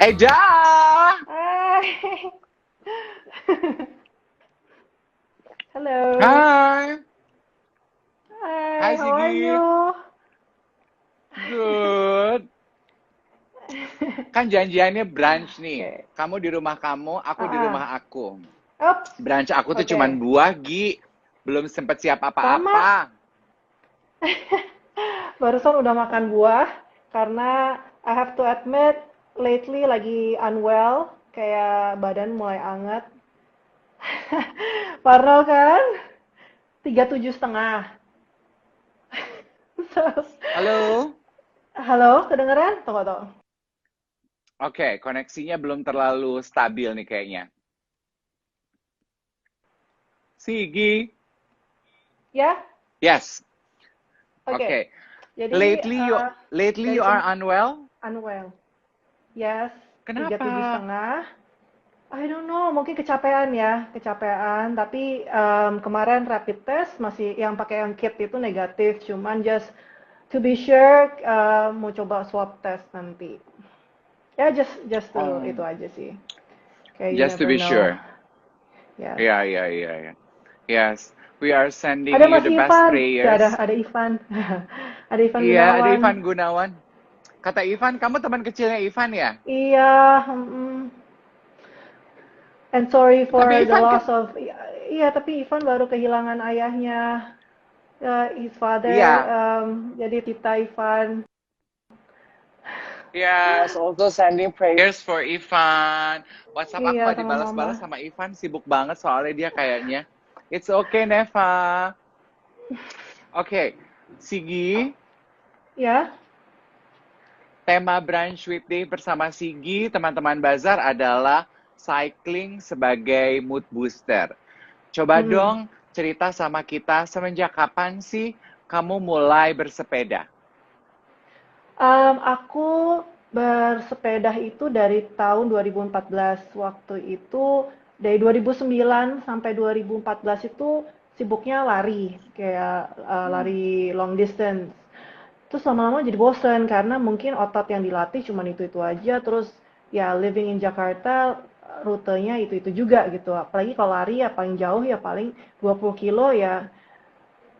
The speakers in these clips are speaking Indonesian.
Eda! Hai. Halo. Hai! Hai Hai, how are Sigi! you? Good! Kan janjiannya brunch nih. Oke. Kamu di rumah kamu, aku di rumah Ah, aku. Ups. Brunch aku tuh cuman Oke. buah, Gi. Belum sempet siap Sama. apa-apa. Barusan udah makan buah karena I have to admit lately lagi unwell, kayak badan mulai anget. Parno kan? 37,5. Terus, Halo? halo, kedengeran? Tunggu, tunggu. Oke, koneksinya belum terlalu stabil nih kayaknya. Sigi? Ya? Yes. Oke. Oke. Jadi, Lately dari you are unwell? unwell. Yes, tiga Kenapa? tujuh setengah. I don't know, mungkin kecapean ya, kecapean. Tapi kemarin rapid test masih yang pakai yang kit itu negatif. Cuman just to be sure, mau coba swab test nanti. Ya, just to itu Oh, aja sih. Kayak you just to never be know. sure. Yes. Yeah, yeah, yeah, yeah. Yes, we are sending Ada you Mas the best Ivan. Ya, prayers. ada Ivan. Ada Ivan Iya, ada Gunawan. Ivan Gunawan. Kata Ivan, kamu teman kecilnya Ivan ya? Iya, and sorry Tapi for the Ivan kan, loss of. Iya, tapi Ivan baru kehilangan ayahnya. His father, iya. jadi Tita Ivan. Yes, also sending prayers for Ivan. WhatsApp aku Iya, gak sama mama. dibalas-balas sama Ivan, sibuk banget soalnya dia kayaknya. It's okay, Neva. Oke, Sigi, Ya, tema Brunch with Day bersama Sigi, teman-teman Bazar adalah cycling sebagai mood booster. Coba mm-mm. dong cerita sama kita semenjak kapan sih kamu mulai bersepeda? Aku bersepeda itu dari tahun 2014. Waktu itu dari 2009 sampai 2014 itu sibuknya lari, kayak Hmm. lari long distance. Terus lama-lama jadi bosen karena mungkin otot yang dilatih cuma itu-itu aja. Terus ya living in Jakarta, rutenya itu-itu juga gitu. Apalagi kalau lari ya paling jauh ya paling 20 kilo ya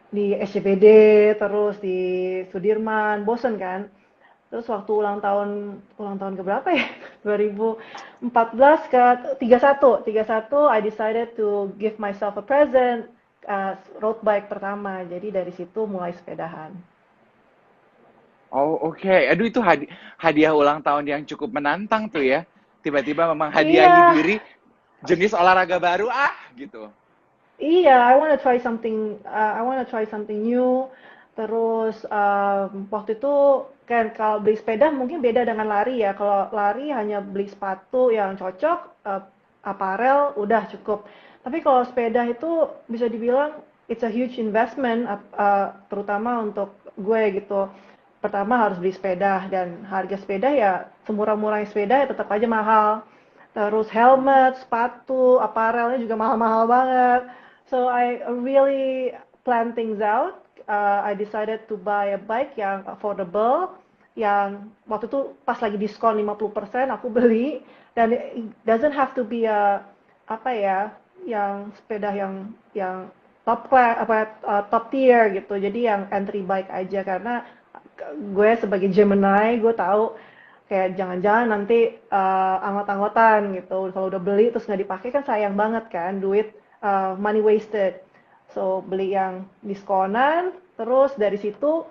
di SCBD, terus di Sudirman, bosen kan. Terus waktu ulang tahun ke berapa ya? 2014 ke 31 I decided to give myself a present, road bike pertama. Jadi dari situ mulai sepedahan. Oh, oke. Aduh, itu hadiah ulang tahun yang cukup menantang tuh ya. Tiba-tiba memang hadiahi Iya, diri jenis olahraga baru gitu. iya, I wanna try something new. Terus waktu itu kan kalau beli sepeda mungkin beda dengan lari ya. Kalau lari hanya beli sepatu yang cocok, aparel udah cukup. Tapi kalau sepeda itu bisa dibilang it's a huge investment, terutama untuk gue gitu. Pertama harus beli sepeda dan harga sepeda ya semurah-murahnya sepeda ya tetap aja mahal. Terus helmet, sepatu, aparelnya juga mahal-mahal banget. So I really plan things out. I decided to buy a bike yang affordable, yang waktu itu pas lagi diskon 50% aku beli, dan it doesn't have to be a apa ya, yang sepeda yang top class apa top tier gitu. Jadi yang entry bike aja karena gue sebagai Gemini gue tahu kayak jangan-jangan nanti anggot-anggotan gitu. Kalau udah beli terus nggak dipakai kan sayang banget kan, duit, money wasted. So beli yang diskonan, terus dari situ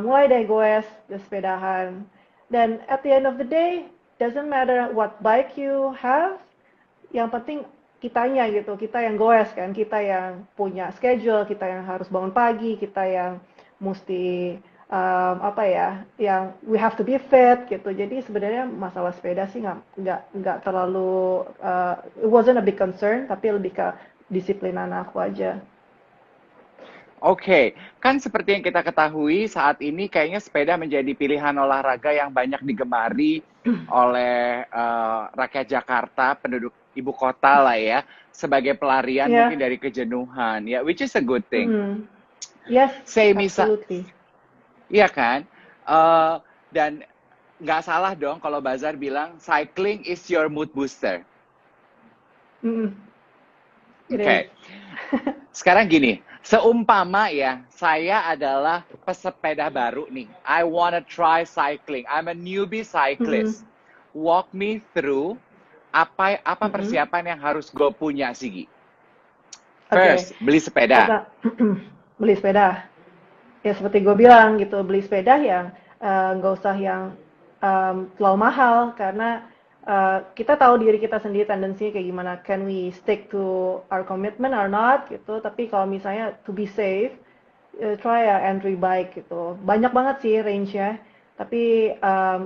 mulai deh goes ke sepedahan. Dan at the end of the day, doesn't matter what bike you have, yang penting kitanya gitu, kita yang goes kan, kita yang punya schedule, kita yang harus bangun pagi, kita yang mesti apa ya, yang we have to be fit gitu. Jadi sebenarnya masalah sepeda sih nggak terlalu it wasn't a big concern, tapi lebih ke disiplinan aku aja. Oke, kan seperti yang kita ketahui saat ini kayaknya sepeda menjadi pilihan olahraga yang banyak digemari oleh rakyat Jakarta, penduduk ibu kota lah ya, sebagai pelarian mungkin Ya, dari kejenuhan, ya, which is a good thing. mm, yes, Say misal, absolutely. iya kan? Dan nggak salah dong kalau Bazar bilang cycling is your mood booster. Mm-mm, it is. Oke. Sekarang gini, seumpama ya, saya adalah pesepeda baru nih. I wanna try cycling. I'm a newbie Mm-mm, cyclist. Walk me through apa mm-mm. persiapan yang harus gue punya, Sigi. Oke, First, beli sepeda. beli sepeda. Ya seperti gue bilang gitu, beli sepeda yang nggak usah yang terlalu mahal karena kita tahu diri kita sendiri tendensinya kayak gimana. Can we stick to our commitment or not gitu. Tapi kalau misalnya to be safe, try a entry bike gitu. Banyak banget sih range-nya. Tapi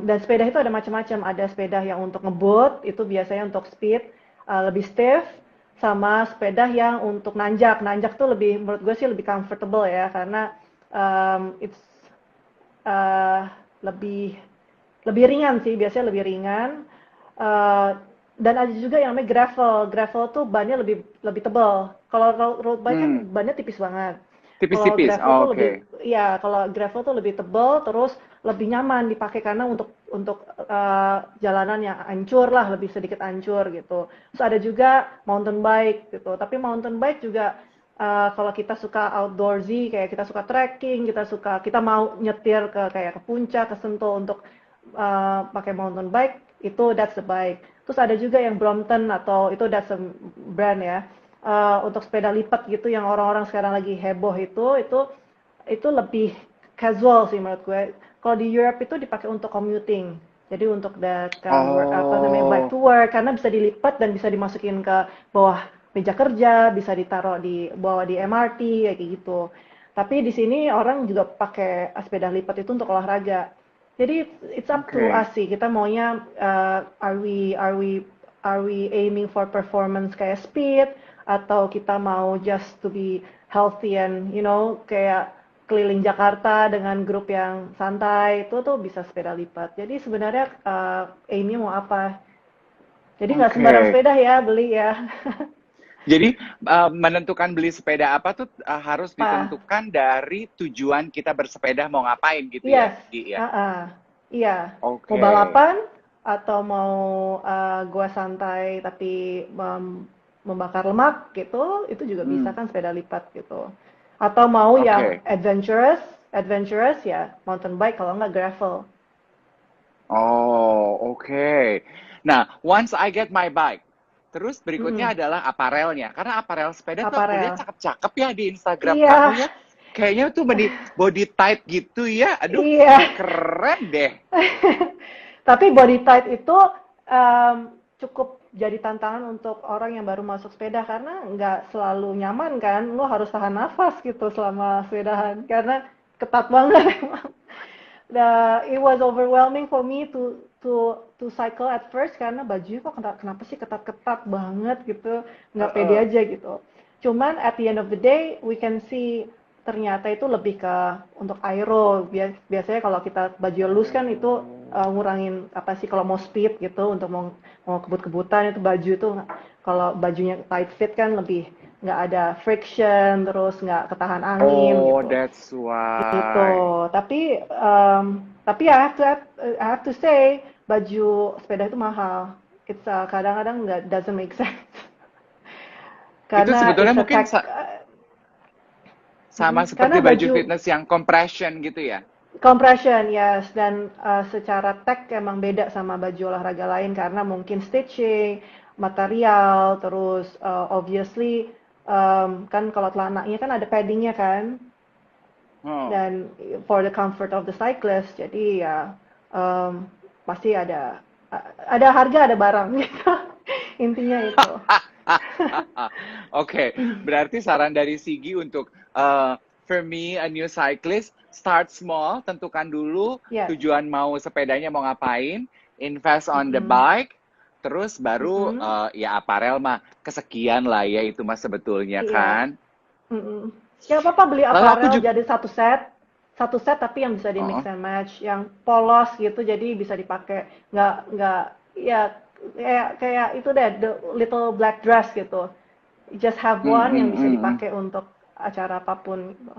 dan sepeda itu ada macam-macam. Ada sepeda yang untuk ngebut, itu biasanya untuk speed lebih stiff, sama sepeda yang untuk nanjak. Nanjak tuh lebih menurut gue sih lebih comfortable ya karena it's uh, lebih lebih ringan sih, biasanya lebih ringan. Uh, dan ada juga yang namanya gravel. Gravel tuh bannya lebih lebih tebal. Kalau road bike kan Hmm, bannya tipis banget. Kalau tipis-tipis. gravel Oh, tuh lebih, oke. ya kalau gravel tuh lebih tebal, terus lebih nyaman dipakai karena untuk jalanan yang hancur lah, lebih sedikit hancur gitu. Terus ada juga mountain bike gitu. Tapi mountain bike juga kalau kita suka outdoorsy, kayak kita suka trekking, kita mau nyetir ke kayak ke puncak, ke Sentul untuk pakai mountain bike, itu that's the bike. Terus ada juga yang Brompton atau itu that's a brand ya. Untuk sepeda lipat gitu yang orang-orang sekarang lagi heboh itu lebih casual sih menurut gue. Kalau di Europe itu dipakai untuk commuting. Jadi untuk datang apa namanya bike Oh, to work karena bisa dilipat dan bisa dimasukin ke bawah meja kerja, bisa ditaruh di bawa di MRT kayak gitu. Tapi di sini orang juga pakai sepeda lipat itu untuk olahraga. Jadi it's up to oke. us sih. Kita maunya are we aiming for performance kayak speed atau kita mau just to be healthy and kayak keliling Jakarta dengan grup yang santai itu tuh bisa sepeda lipat. Jadi sebenarnya aimnya mau apa? Jadi nggak sembarang Oke. sepeda ya beli ya. Jadi menentukan beli sepeda apa tuh harus Pak, ditentukan dari tujuan kita bersepeda mau ngapain gitu ya, yes, Gi ya. iya. Mau Oke, balapan atau mau gua santai tapi membakar lemak gitu, itu juga bisa hmm, kan sepeda lipat gitu. Atau mau yang oke. adventurous ya mountain bike kalau nggak gravel. Oh, oke. Nah, once I get my bike, terus berikutnya Mm-mm. adalah aparelnya. Karena aparel sepeda tuh aku lihat Aparel. cakep-cakep ya di Instagram kamu Iya, ya. Kayaknya tuh body tight gitu ya. Aduh, iya. keren deh. Tapi body tight itu cukup jadi tantangan untuk orang yang baru masuk sepeda karena nggak selalu nyaman kan. Lo harus tahan nafas gitu selama sepedahan karena ketat banget emang. It was overwhelming for me to cycle at first karena bajunya kok kenapa sih ketat-ketat banget gitu, nggak pede Heeh. aja gitu. Cuman at the end of the day we can see ternyata itu lebih ke untuk aero. Biasanya kalau kita baju loose kan itu Oh, ngurangin apa sih kalau mau speed gitu untuk mau kebut-kebutan itu baju tuh kalau bajunya tight fit kan lebih nggak ada friction terus nggak ketahan angin oh, gitu. that's Gitu. why. Tapi I have to say baju sepeda itu mahal. It's kadang-kadang nggak doesn't make sense. Itu Karena sebetulnya it's a mungkin tech. sama seperti Karena baju baju fitness yang compression gitu ya. compression yes dan secara tech emang beda sama baju olahraga lain karena mungkin stitching, material, terus obviously kan kalau celananya kan ada paddingnya kan. Oh. Dan for the comfort of the cyclist jadi ya um, pasti ada harga ada barang gitu intinya itu. Oke, berarti saran dari Sigi untuk for me a new cyclist, start small, tentukan dulu Yes. tujuan mau sepedanya mau ngapain, invest on the Mm-mm. bike, terus baru Mm-mm. ya aparel mah kesekian lah ya itu mah sebetulnya Iya. kan. Mm-mm. Ya apa-apa beli Lalu aku aparel juga, jadi satu set tapi yang bisa di mix oh, and match yang polos gitu jadi bisa dipakai nggak ya kayak itu deh the little black dress gitu, just have mm, one yang mm, bisa mm, mm. dipakai untuk acara apapun gitu.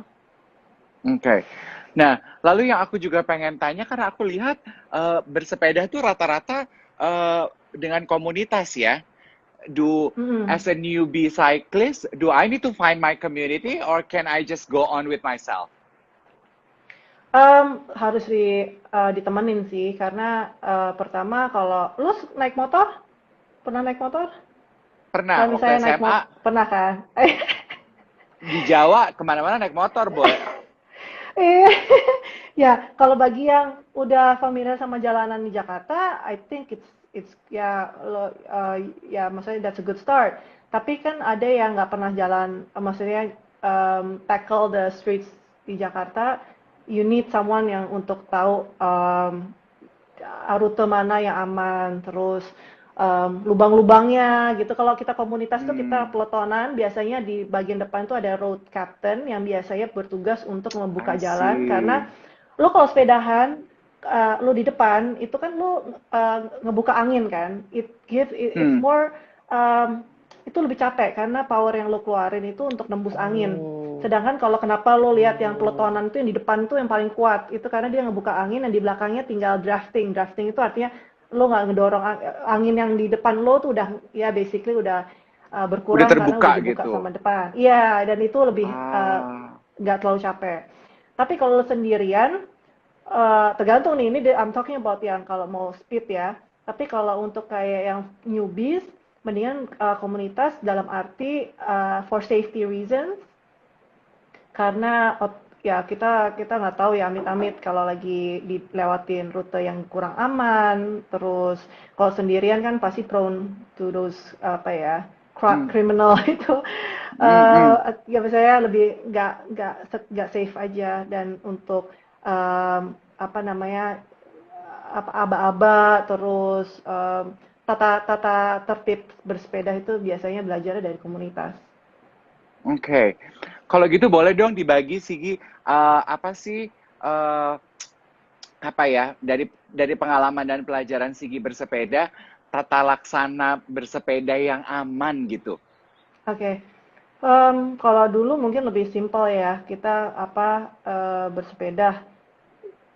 Oke. Nah, lalu yang aku juga pengen tanya karena aku lihat bersepeda tuh rata-rata dengan komunitas ya. Do Mm-mm. as a newbie cyclist, do I need to find my community or can I just go on with myself? Harus ditemenin sih, karena pertama kalau lu naik motor, pernah naik motor? Pernah Kalau waktu misalnya naik SMA motor, pernah kan? di Jawa kemana-mana naik motor, boy. Iya. Ya, kalau bagi yang udah familiar sama jalanan di Jakarta, I think it's ya ya maksudnya that's a good start. Tapi kan ada yang nggak pernah jalan, maksudnya tackle the streets di Jakarta. You need someone yang untuk tahu rute mana yang aman, terus lubang-lubangnya gitu. Kalau kita komunitas tuh kita Hmm, peletonan, biasanya di bagian depan tuh ada road captain yang biasanya bertugas untuk membuka I jalan, karena see. lo kalau sepedahan, lo di depan itu kan lo ngebuka angin kan, it's Hmm. more itu lebih capek karena power yang lo keluarin itu untuk nembus angin. Oh. Sedangkan kalau kenapa lo lihat yang Oh. peletonan itu yang di depan tuh yang paling kuat, itu karena dia ngebuka angin, yang di belakangnya tinggal drafting. Drafting itu artinya lo nggak ngedorong angin yang di depan lo tuh udah ya basically udah Udah berkurang karena udah terbuka dibuka gitu. sama depan. Iya, dan itu lebih Ah. nggak terlalu capek. Tapi kalau lo sendirian, tergantung nih, ini I'm talking about yang kalau mau speed ya. Tapi kalau untuk kayak yang newbies, mendingan komunitas dalam arti for safety reasons, karena ya kita nggak tahu ya, amit-amit kalau lagi dilewatin rute yang kurang aman, terus kalau sendirian kan pasti prone to those apa ya, Hmm. criminal itu. Hmm. Hmm. Ya misalnya lebih nggak safe aja. Dan untuk apa namanya, apa aba-aba, terus tata tata tertib bersepeda itu biasanya belajarnya dari komunitas. Oke. Kalau gitu boleh dong dibagi Sigi apa sih apa ya dari pengalaman dan pelajaran Sigi bersepeda, tata laksana bersepeda yang aman gitu. Oke. Kalau dulu mungkin lebih simpel ya, kita apa bersepeda,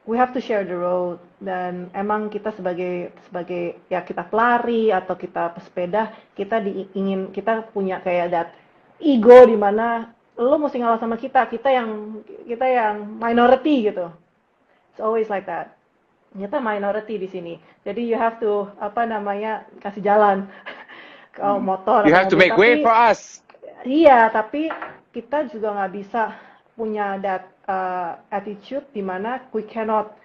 we have to share the road. Dan emang kita sebagai sebagai ya, kita pelari atau kita pesepeda, kita punya kayak that ego di mana lo mesti ngalah sama kita yang minority gitu. It's always like that. Kita minority di sini. Jadi you have to apa namanya, kasih jalan kalau Mm. motor You atau have to mobil. make way Tapi for us. iya, tapi kita juga nggak bisa punya that attitude di mana we cannot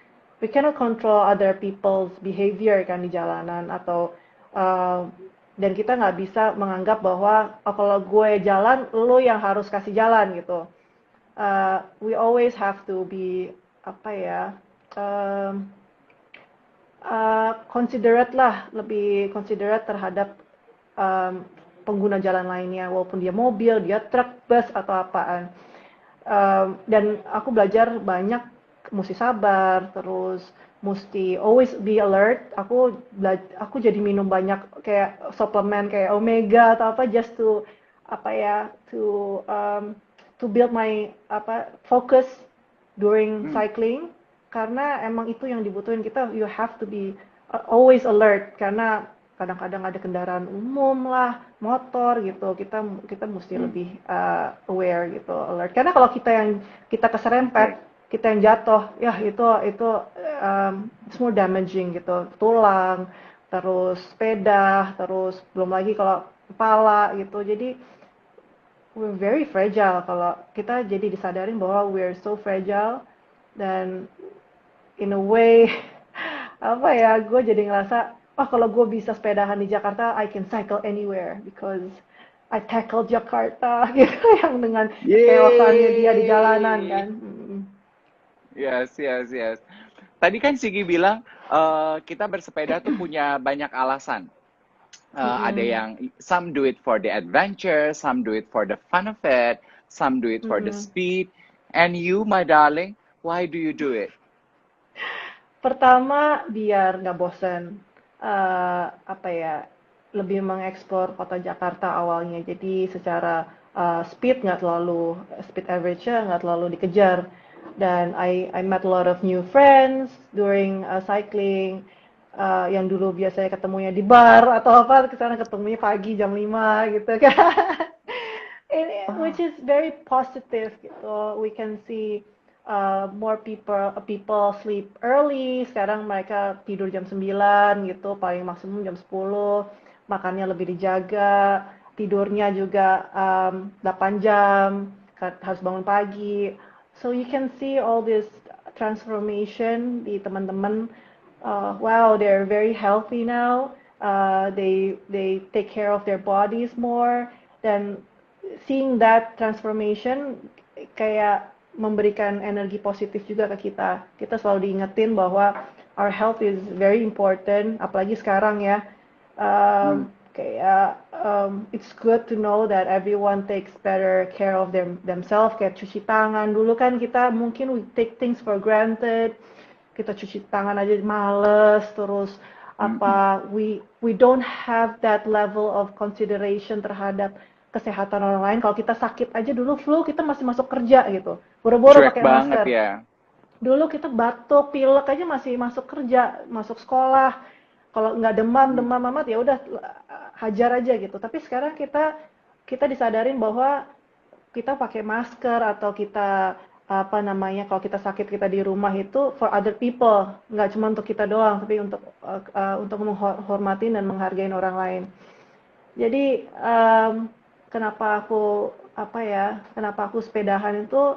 control other people's behavior kan di jalanan, atau uh, dan kita nggak bisa menganggap bahwa oh, kalau gue jalan, lo yang harus kasih jalan gitu. We always have to be apa ya, um, considerate lah, lebih considerate terhadap pengguna jalan lainnya, walaupun dia mobil, dia truk, bus atau apaan. Dan aku belajar banyak, mesti sabar, terus mesti always be alert. Aku jadi minum banyak kayak suplemen kayak omega atau apa, just to apa ya, to build my apa focus during Mm. cycling, karena emang itu yang dibutuhin kita. You have to be always alert, karena kadang-kadang ada kendaraan umum lah, motor gitu. Kita mesti Mm. lebih aware gitu, alert. Karena kalau kita keserempet, Oke. kita yang jatuh, ya itu it's more damaging gitu. Tulang, terus sepeda, terus belum lagi kalau kepala gitu. Jadi we're very fragile, kalau kita jadi disadarin bahwa we're so fragile. Dan in a way apa ya, gue jadi ngerasa oh, kalau gue bisa sepedahan di Jakarta, I can cycle anywhere because I tackle Jakarta gitu, yang dengan kekeosannya dia di jalanan kan. Yeay. Yes, yes, yes. Tadi kan Sigi bilang kita bersepeda tuh punya banyak alasan. Ada Mm-mm. yang some do it for the adventure, some do it for the fun of it, some do it for the Mm-mm. speed. And you, my darling, why do you do it? Pertama, biar nggak bosen. Apa ya, lebih mengeksplor kota Jakarta awalnya. Jadi secara speed nggak terlalu, speed average-nya nggak terlalu dikejar. Dan I met a lot of new friends during cycling. Yang dulu biasanya ketemunya di bar atau apa, sekarang ketemunya pagi jam 5 gitu kan. Which Ah, is very positive gitu. We can see more people sleep early. Sekarang mereka tidur jam 9 gitu, paling maksimum jam 10. Makannya lebih dijaga, tidurnya juga 8 jam, harus bangun pagi. So you can see all this transformation di teman-teman. Wow, they're very healthy now. They take care of their bodies more, dan seeing that transformation kayak memberikan energi positif juga ke kita. Kita selalu diingetin bahwa our health is very important, apalagi sekarang ya. hmm, Kayak it's good to know that everyone takes better care of themselves. Kayak cuci tangan dulu kan kita mungkin we take things for granted, kita cuci tangan aja males, terus mm-mm. apa we don't have that level of consideration terhadap kesehatan orang lain. Kalau kita sakit aja dulu flu kita masih masuk kerja gitu, boro-boro Cuek pakai banget masker. ya. Dulu kita batuk pilek aja masih masuk kerja, masuk sekolah. Kalau nggak demam Hmm. demam amat ya udah hajar aja gitu. Tapi sekarang kita kita disadarin bahwa kita pakai masker atau kita apa namanya, kalau kita sakit kita di rumah itu for other people, nggak cuma untuk kita doang tapi untuk menghormati dan menghargai orang lain. Jadi kenapa aku apa ya, kenapa aku sepedahan itu,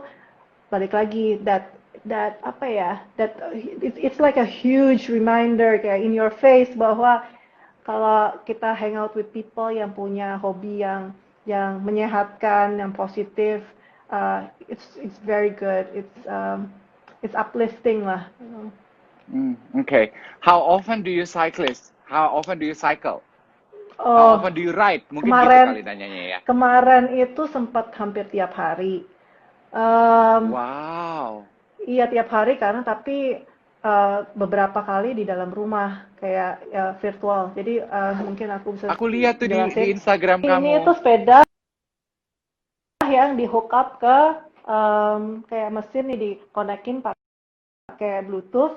balik lagi that apa ya, that it's like a huge reminder kayak in your face bahwa kalau kita hang out with people yang punya hobi yang menyehatkan, yang positif, it's very good. It's uplifting lah. Okay. How often do you cyclist? How often do you cycle? How Oh, often do you ride? Mungkin gitu kemarin kali nanyanya ya. kemarin itu sempat hampir tiap hari. Um, Wow. iya tiap hari karena tapi beberapa kali di dalam rumah kayak ya, virtual. Jadi mungkin aku bisa Aku lihat tuh di jelasin. Instagram Ini kamu. itu sepeda yang di hook up ke kayak mesin nih, dikonekin pakai Bluetooth.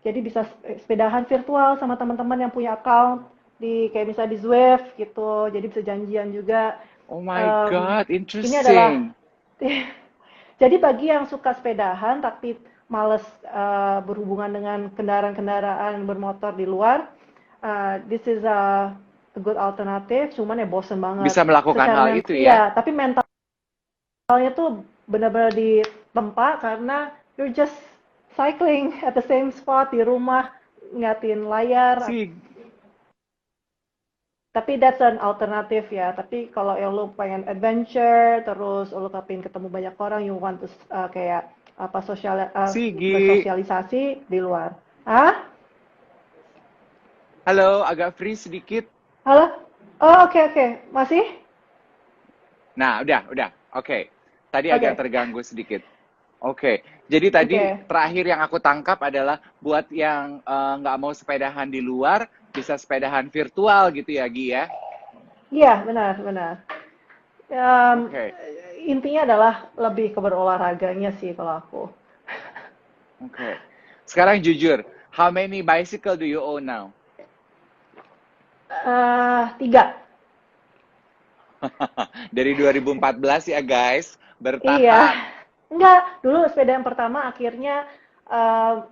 Jadi bisa sepedahan virtual sama teman-teman yang punya account di kayak misalnya di Zwift gitu. Jadi bisa janjian juga. Oh my Um, God, ini adalah interesting. jadi bagi yang suka sepedahan tapi males berhubungan dengan kendaraan-kendaraan bermotor di luar, this is a good alternative. Cuman ya bosen banget. Bisa melakukan Secara hal mental, itu ya. iya, tapi mental mentalnya tuh benar-benar ditempa karena you're just cycling at the same spot di rumah, ngeliatin layar. Si Tapi that's an alternative ya. Tapi kalau yang lu pengen adventure, terus lu pengen ketemu banyak orang, you want to kayak apa Sigi. bersosialisasi di luar. Ah? Halo, agak free sedikit. Halo? Oh, oke oke. Masih? Nah, udah. Oke. Tadi agak Oke. terganggu sedikit. Oke. Jadi tadi Oke. terakhir yang aku tangkap adalah buat yang nggak mau sepedahan di luar, bisa sepedahan virtual gitu ya, Gi ya. Iya, benar benar. Um, Oke. intinya adalah lebih ke berolahraganya sih kalau aku. Oke. Sekarang jujur, how many bicycle do you own now? 3. Dari 2014 ya, guys. Iya. Bertahan. Enggak, dulu sepeda yang pertama akhirnya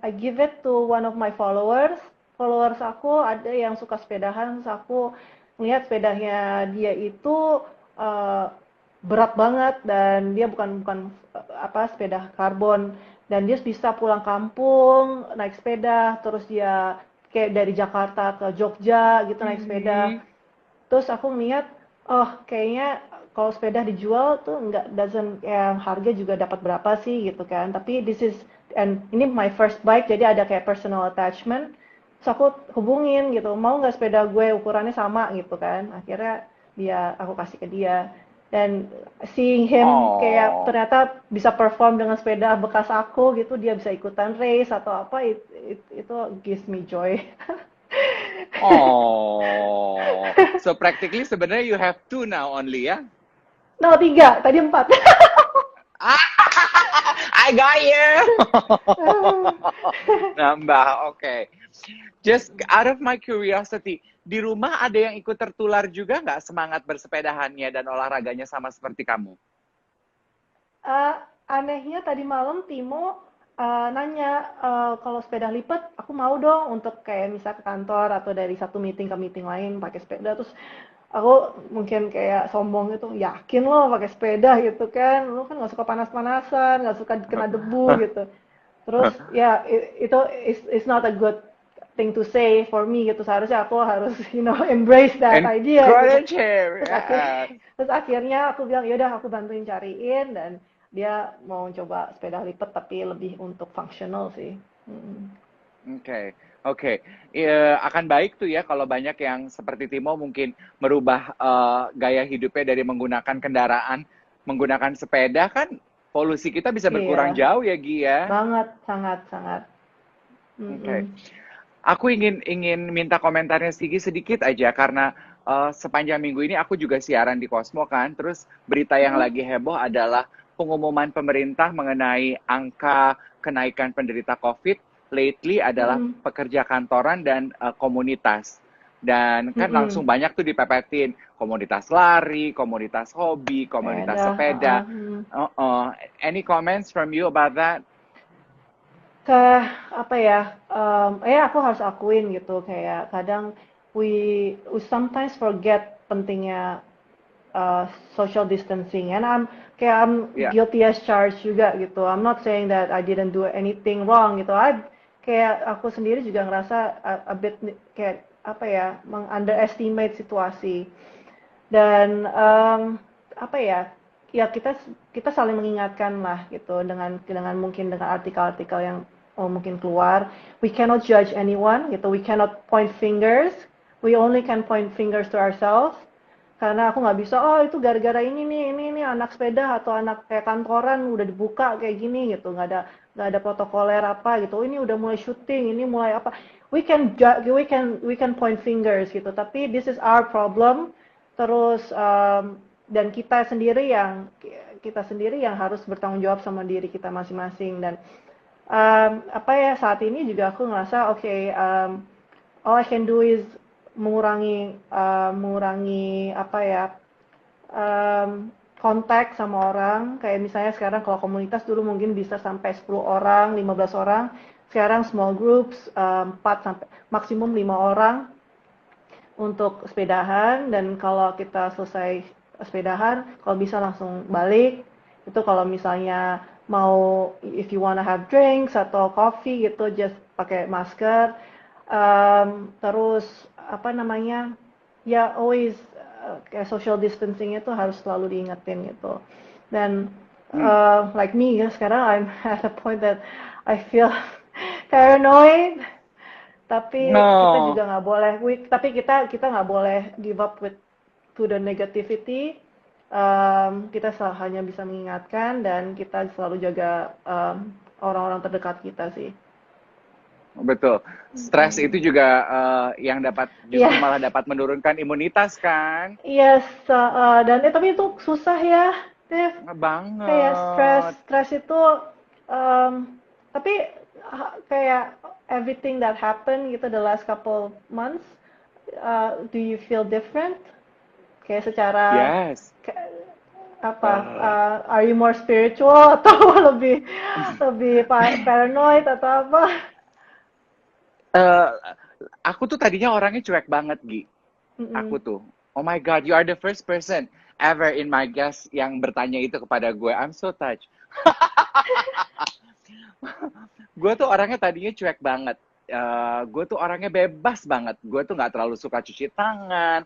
I give it to one of my followers. Followers aku ada yang suka sepedahan, terus aku ngeliat sepedanya dia itu uh, berat banget dan dia bukan bukan apa sepeda karbon, dan dia bisa pulang kampung naik sepeda, terus dia kayak dari Jakarta ke Jogja gitu naik sepeda. Ih. Terus aku ngeliat, oh kayaknya kalau sepeda dijual tuh nggak doesn't ya, harga juga dapat berapa sih gitu kan. Tapi this is, and ini my first bike jadi ada kayak personal attachment. Terus aku hubungin gitu, mau nggak sepeda gue ukurannya sama gitu kan. Akhirnya aku kasih ke dia. Dan seeing him kayak Oh. ternyata bisa perform dengan sepeda bekas aku gitu, dia bisa ikutan race atau apa, itu gives me joy. Oh. So practically sebenarnya you have two now only ya? No, 3, tadi 4. I got you. Nambah, oke. Just out of my curiosity, di rumah ada yang ikut tertular juga nggak semangat bersepedahannya dan olahraganya sama seperti kamu? Eh, Anehnya tadi malam Timo nanya kalau sepeda lipat, aku mau dong untuk kayak misal ke kantor atau dari satu meeting ke meeting lain pakai sepeda. Terus aku mungkin kayak sombong gitu, yakin lo pakai sepeda gitu kan, lo kan nggak suka panas-panasan, nggak suka kena debu gitu. Terus ya itu is not a good thing to say for me gitu. Seharusnya aku harus embrace that idea gitu. Encourage him. Terus terus akhirnya aku bilang yaudah aku bantuin cariin, dan dia mau coba sepeda lipat tapi lebih untuk functional sih. Mm. Oke, oke. Ya, akan baik tuh ya kalau banyak yang seperti Timo mungkin merubah gaya hidupnya dari menggunakan kendaraan, menggunakan sepeda kan polusi kita bisa berkurang Iya, jauh ya Gi ya. banget, sangat, sangat. Oke. Mm-mm. Aku ingin minta komentarnya Sigi sedikit aja karena sepanjang minggu ini aku juga siaran di Cosmo kan. Terus berita yang Mm-mm. lagi heboh adalah pengumuman pemerintah mengenai angka kenaikan penderita COVID lately adalah Mm-mm. pekerja kantoran dan komunitas. Dan kan langsung Mm-mm. banyak tuh dipepetin komunitas lari, komunitas hobi, komunitas Sepeda, sepeda. mm. Any comments from you about that? Ke apa ya, aku harus akuin gitu, kayak kadang we sometimes forget pentingnya social distancing, and I'm Ya, guilty as charged juga gitu. I'm not saying that I didn't do anything wrong gitu. Kayak aku sendiri juga ngerasa a bit kayak apa ya, underestimate situasi. Dan apa ya, ya kita saling mengingatkan lah gitu, dengan mungkin dengan artikel-artikel yang mungkin keluar. We cannot judge anyone gitu, we cannot point fingers, we only can point fingers to ourselves. Karena aku nggak bisa, oh itu gara-gara ini anak sepeda atau anak kayak kantoran udah dibuka kayak gini gitu, nggak ada protokoler apa gitu. Oh, ini udah mulai syuting, ini mulai apa. We can point fingers gitu, tapi this is our problem. Terus dan kita sendiri yang harus bertanggung jawab sama diri kita masing-masing. Dan apa ya, saat ini juga aku ngerasa oke, all I can do is mengurangi apa ya, kontak sama orang. Kayak misalnya sekarang kalau komunitas dulu mungkin bisa sampai 10 orang, 15 orang. Sekarang small groups, 4 sampai maksimum 5 orang untuk sepedahan. Dan kalau kita selesai sepedahan, kalau bisa langsung balik. Itu kalau misalnya mau, if you wanna have drinks atau coffee gitu, just pakai masker. Terus apa namanya, ya always kayak social distancing itu harus selalu diingetin gitu. Dan hmm. like me ya, sekarang I'm at a point that I feel paranoid. Tapi kita No. juga nggak boleh, tapi kita nggak boleh give up to the negativity. Kita hanya bisa mengingatkan, dan kita selalu jaga orang-orang terdekat kita sih. Betul. Stres itu Mm. juga yang justru Iya, malah dapat menurunkan imunitas kan? yes, dan tapi itu susah ya, Dev. Kayak stres, Banget. stres itu, tapi kayak everything that happened gitu the last couple months, do you feel different? Kayak secara Yes. apa? Eh, Are you more spiritual atau lebih lebih paranoid atau apa? eh, aku tuh tadinya orangnya cuek banget, Gi. Aku Mm-mm. tuh. Oh my God, you are the first person ever in my guest yang bertanya itu kepada gue. I'm so touched. Gue tuh orangnya tadinya cuek banget. Gue tuh orangnya bebas banget. Gue tuh nggak terlalu suka cuci tangan.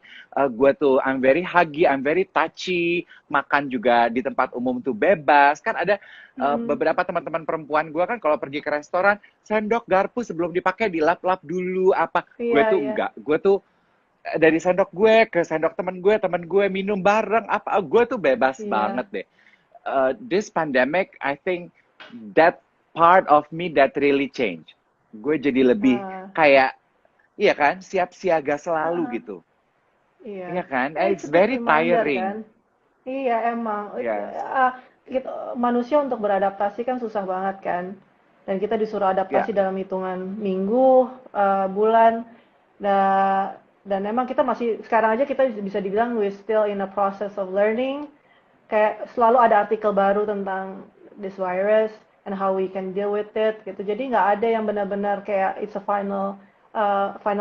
Gue tuh I'm very huggy, I'm very touchy. Makan juga di tempat umum tuh bebas. Kan ada Mm-mm. beberapa teman-teman perempuan gue kan kalau pergi ke restoran, sendok garpu sebelum dipakai dilap-lap dulu apa. Gue Iya, tuh iya, enggak. Gue tuh dari sendok gue ke sendok temen gue minum bareng apa. Gue tuh bebas banget iya. deh. This pandemic, I think that part of me that really change. Gue jadi lebih Ah, kayak, iya kan, siap siaga selalu ah, gitu. iya. Iya kan? Ya, It's it's a good very reminder tiring. kan. Iya emang. Yes. manusia untuk beradaptasi kan susah banget kan. Dan kita disuruh Ya, adaptasi dalam hitungan minggu, bulan, dan memang kita masih sekarang aja kita bisa dibilang we still in a process of learning. Kayak selalu ada artikel baru tentang this virus and how we can deal with it gitu. Jadi nggak ada yang benar-benar kayak it's a final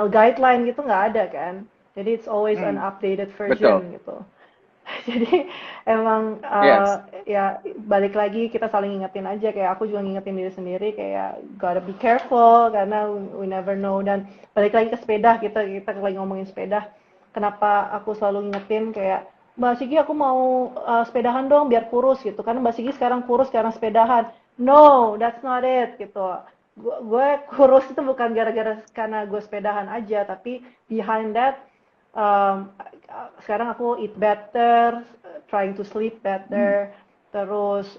guideline gitu, nggak ada kan. Jadi it's always an hmm, updated betul. version gitu. Jadi emang Yes. ya balik lagi kita saling ingetin aja, kayak aku juga ngingetin diri sendiri kayak gotta be careful karena we never know. Dan balik lagi ke sepeda, kita lagi ngomongin sepeda, kenapa aku selalu ngingetin kayak Mbak Sigi aku mau sepedahan dong biar kurus gitu, karena Mbak Sigi sekarang kurus sekarang sepedahan. No, that's not it gitu. Gue kurus itu bukan gara-gara karena gue sepedahan aja, tapi behind that um, sekarang aku eat better, trying to sleep Hmm. better, terus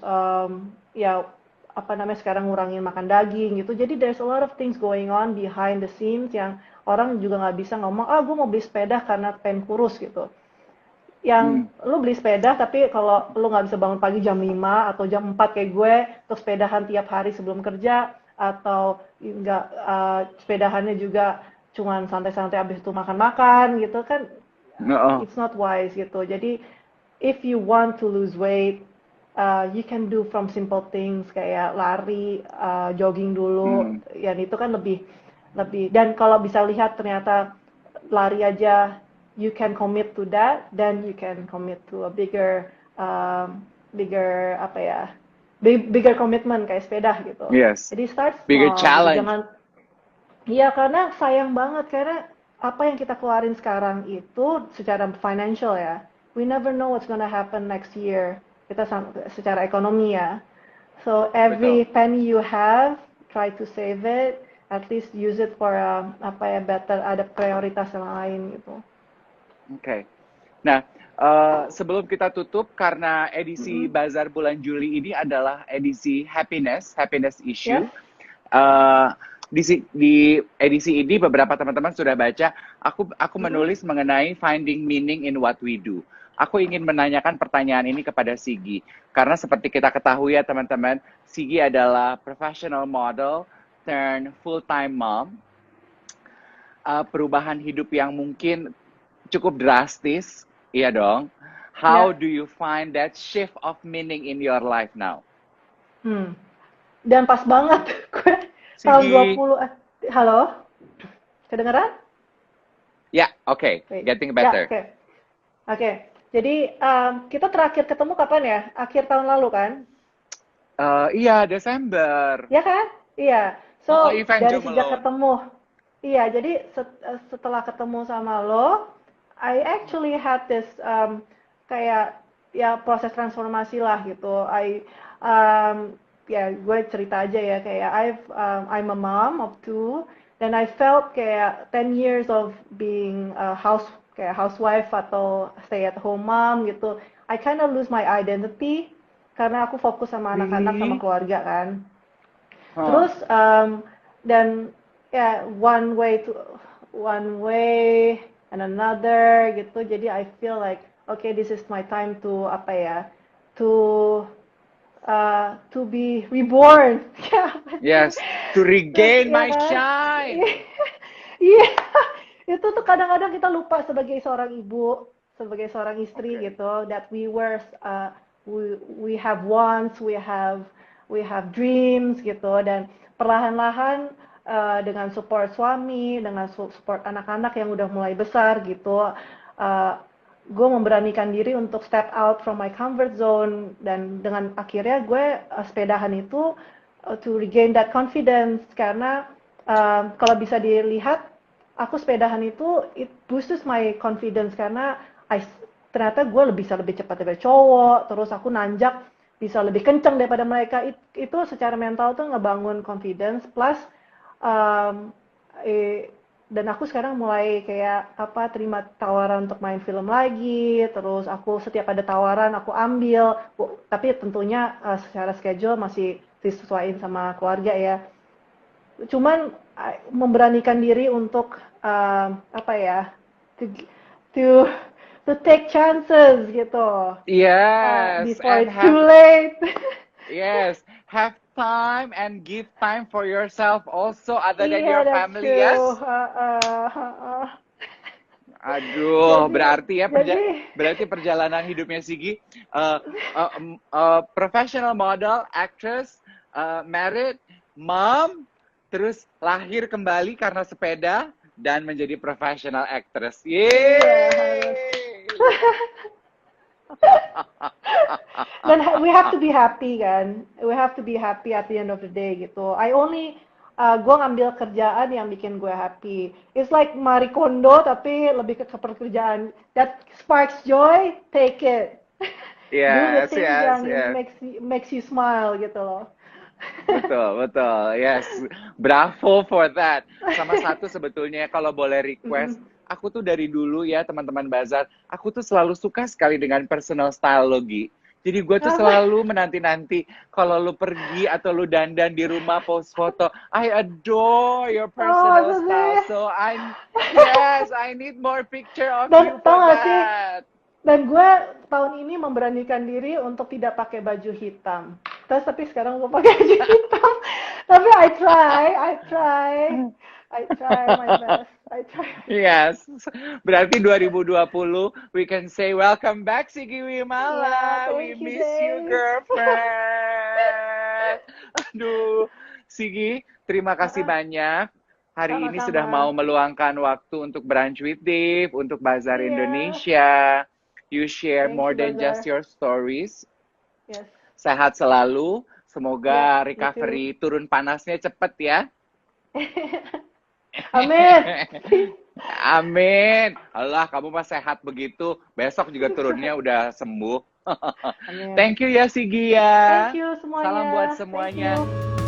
ya apa namanya sekarang ngurangin makan daging gitu. Jadi there's a lot of things going on behind the scenes yang orang juga nggak bisa ngomong, ah gue mau beli sepeda karena pengen kurus gitu. Yang Hmm. lu beli sepeda tapi kalau lu nggak bisa bangun pagi jam 5 atau jam 4 kayak gue, terus sepedahan tiap hari sebelum kerja, atau nggak sepedahannya juga cuman santai-santai abis itu makan-makan gitu kan, Oo. it's not wise gitu. Jadi if you want to lose weight, you can do from simple things kayak lari, jogging dulu, Hmm. yang itu kan lebih lebih. Dan kalau bisa lihat ternyata lari aja you can commit to that, then you can commit to a bigger apa ya, bigger commitment kayak sepeda gitu. Yes. Jadi start Bigger small gitu, challenge. jangan. Iya, karena sayang banget, karena apa yang kita keluarin sekarang itu secara financial ya, we never know what's gonna happen next year. Kita secara ekonomi ya. So every Betul. penny you have, try to save it, at least use it for apa ya, better, ada prioritas yang lain gitu. Oke. Nah, sebelum kita tutup, karena edisi Mm-mm. Bazar bulan Juli ini adalah edisi happiness Yes? issue. Eh, di edisi ini beberapa teman-teman sudah baca. Aku Mm-mm. menulis mengenai finding meaning in what we do. Aku ingin menanyakan pertanyaan ini kepada Sigi, karena seperti kita ketahui ya teman-teman, Sigi adalah professional model turn full-time mom. Perubahan hidup yang mungkin cukup drastis, iya dong. How Ya. do you find that shift of meaning in your life now? Hmm. Dan pas banget, gue tahun Sigi, 20, halo? Kedengeran? ya, oke, Wait. getting Ya, better. oke. Oke, jadi kita terakhir ketemu kapan ya? Akhir tahun lalu kan? Iya, Desember. Ya kan? Iya. Oh, So, event dari Joe sejak Malone. ketemu, iya, jadi setelah ketemu sama lo, I actually had this kayak ya proses transformasi lah gitu. Ya gue cerita aja ya kayak I'm a mom of two, dan I felt kayak 10 years of being a kayak housewife atau stay at home mom gitu. I kind of lose my identity karena aku fokus sama anak-anak sama Really? keluarga kan. Huh. Terus dan ya one way and another gitu. Jadi I feel like okay, this is my time to apa ya, to to be reborn. Ya apa sih? Yes, to regain Ya my kan? shine. Iya, itu tuh kadang-kadang kita lupa sebagai seorang ibu, sebagai seorang istri Oke. gitu, that we have wants, we have dreams gitu, dan perlahan-lahan dengan support suami, dengan support anak-anak yang udah mulai besar gitu, uh, gue memberanikan diri untuk step out from my comfort zone, dan dengan akhirnya gue sepedahan itu to regain that confidence karena kalau bisa dilihat aku sepedahan itu it boosts my confidence karena ternyata gue bisa lebih cepat daripada cowok, terus aku nanjak bisa lebih kenceng daripada mereka. Itu secara mental tuh ngebangun confidence plus um, eh, dan aku sekarang mulai kayak apa terima tawaran untuk main film lagi, terus aku setiap ada tawaran aku ambil, tapi tentunya secara schedule masih disesuaikan sama keluarga ya. Cuman memberanikan diri untuk apa ya, to to to take chances gitu. Yes, Before and it's too have late. yes, have time and give time for yourself also other than Iya, your that's family, true. yes? Aduh, Jadi, berarti ya jadi, berarti perjalanan hidupnya Sigi professional model, actress, married, mom, terus lahir kembali karena sepeda dan menjadi professional actress. iya harus. Yeay! Dan we have to be happy kan. We have to be happy at the end of the day gitu. Gue ngambil kerjaan yang bikin gue happy. It's like Marie Kondo tapi lebih ke pekerjaan. That sparks joy, take it. Do the Yes, things yes, yang yes. makes you smile gitu loh. Betul, betul. Yes. Bravo for that. Sama satu sebetulnya kalau boleh request, aku tuh dari dulu ya teman-teman Bazar, aku tuh selalu suka sekali dengan personal style lo, Gi. Jadi gue tuh Apa? selalu menanti-nanti kalau lu pergi atau lu dandan di rumah post foto. I adore your Oh, personal maksud style. sih. So yes, I need more picture of you Dan for tau gak sih, that. dan gue tahun ini memberanikan diri untuk tidak pakai baju hitam. Terus tapi sekarang gue pakai baju hitam. Tapi I try my best. I try. Yes. Berarti 2020 we can say welcome back Sigi Yeah, Wimala. We thank you, miss you Dave. girlfriend. Aduh, Sigi, terima kasih banyak. Hari ini sudah mau Sama-sama. meluangkan waktu untuk brunch with Dave, untuk Bazar Iya, Indonesia. You share thank more you, than just Bazar. your stories. Yes. Sehat selalu. Yep, Semoga you too. recovery turun panasnya cepet ya. Amin. Amin. Allah, kamu mah sehat begitu. Besok juga turunnya udah sembuh. Amin. Thank you ya Sigi ya. Thank you Salam buat semuanya. Thank semuanya. you.